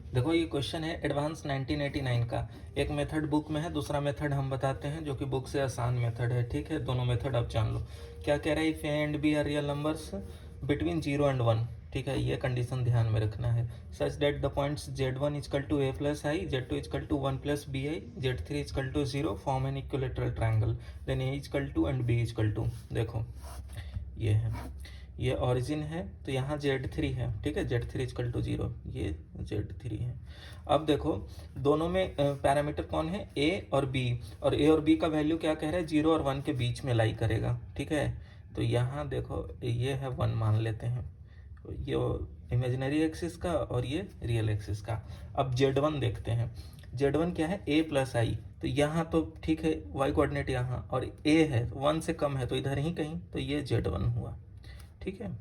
देखो ये क्वेश्चन है एडवांस 1989 का। एक मेथड बुक में है, दूसरा मेथड हम बताते हैं जो कि बुक से आसान मेथड है। ठीक है, दोनों मेथड आप जान लो। क्या कह रहा है, if A and B are real numbers between 0 and 1। ठीक है, ये कंडीशन ध्यान में रखना है। Such that the points z1 is equal to a plus I, z2 is equal to 1 plus B I, z3 is equal to 0 form an equilateral triangle, then a is equal to and b is equal to. देखो ये है, ये origin है तो यहाँ z3 है। ठीक है, z3 इजकल टू 0, ये z3 है। अब देखो दोनों में पैरामीटर कौन है, a और b, और a और b का वैल्यू क्या कह रहा है, 0 और 1 के बीच में लाई करेगा। ठीक है, तो यहाँ देखो ये है 1 मान लेते हैं, ये इमेजिनरी एक्सिस का और ये रियल एक्सिस का। अब z1 देखते हैं, z1 क्या है, a प्लस आई, तो यहाँ तो ठीक है y कोऑर्डिनेट यहाँ, और a है 1 से कम है तो इधर ही कहीं, तो ये z1 हुआ। ठीक है,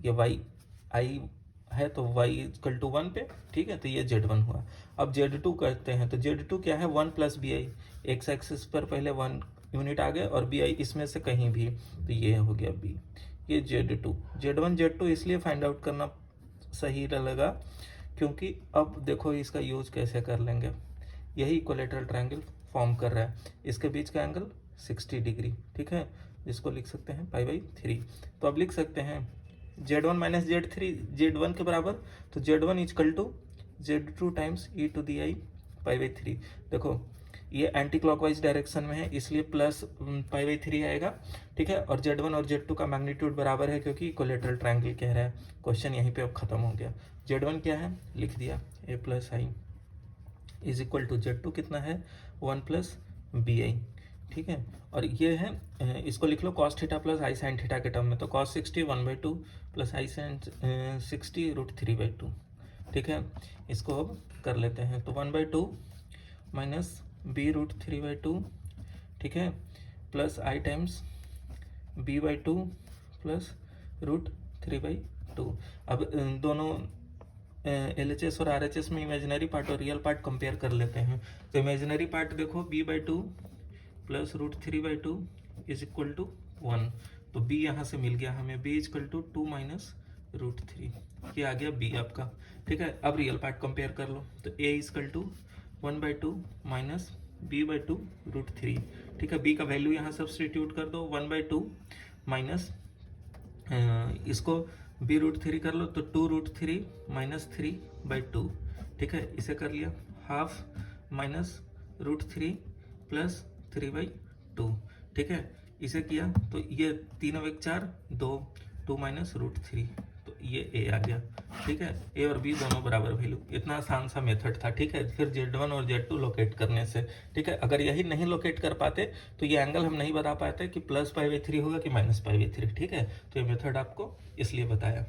ये y आई है तो y इक्वल टू 1 पे। ठीक है, तो ये z1 हुआ। अब z2 करते हैं, तो z2 क्या है, 1 plus B I, X axis पर पहले 1 यूनिट आ गए और बी आई इसमें से कहीं भी, तो ये हो गया b। ये z2, z1 z2 इसलिए फाइंड आउट करना सही लगा क्योंकि अब देखो इसका यूज कैसे कर लेंगे। यही इक्विलेटरल ट्रायंगल फॉर्म कर रहा है, इसके बीच का एंगल 60 डिग्री। ठीक है, जिसको लिख सकते हैं π/3। तो अब लिख सकते हैं z1 माइनस z3 z1 के बराबर, तो z1 is equal to z2 times e to the i π/3। देखो ये एंटी क्लॉकवाइज डायरेक्शन में है इसलिए प्लस π/3 आएगा। ठीक है, और z1 और z2 का मैग्नीट्यूड बराबर है क्योंकि इक्विलेटरल ट्रायंगल कह रहा है। क्वेश्चन यहीं पे अब खत्म हो गया। z1 क्या है, लिख दिया a plus I is equal to z2 कितना है, 1 प्लस बी आई। ठीक है, और ये है इसको लिख लो cos थीटा प्लस आई साइन थीटा के टर्म में, तो cos 60 1/2 प्लस आई साइन 60 √3/2। ठीक है, इसको अब कर लेते हैं, तो 1/2 माइनस b √3/2। ठीक है, प्लस आई टाइम्स b/2 प्लस √3/2। अब दोनों LHS और RHS में इमेजिनरी पार्ट और रियल पार्ट कंपेयर कर लेते हैं। तो इमेजिनरी पार्ट देखो b/2 plus √3/2 is equal to 1, तो b यहाँ से मिल गया हमें, b इजक्वल टू 2 माइनस √3, ये आ गया b आपका। ठीक है, अब रियल पार्ट कंपेयर कर लो, तो a equal to 1/2 minus b/2 √3। ठीक है, b का वैल्यू यहाँ सब्सटीट्यूट कर दो, 1/2 माइनस इसको b√3 कर लो, तो 2√3 माइनस 3/2। ठीक है, इसे कर लिया हाफ माइनस √3 प्लस 3/2। ठीक है, इसे किया तो ये 3 और 1 4, 2 माइनस √3, तो ये a आ गया। ठीक है, a और b दोनों बराबर वैल्यू। इतना आसान सा मेथड था। ठीक है, फिर z1 और z2 लोकेट करने से। ठीक है, अगर यही नहीं लोकेट कर पाते तो ये एंगल हम नहीं बता पाते कि प्लस π/3 होगा कि माइनस π/3। ठीक है, तो ये मेथड आपको इसलिए बताया।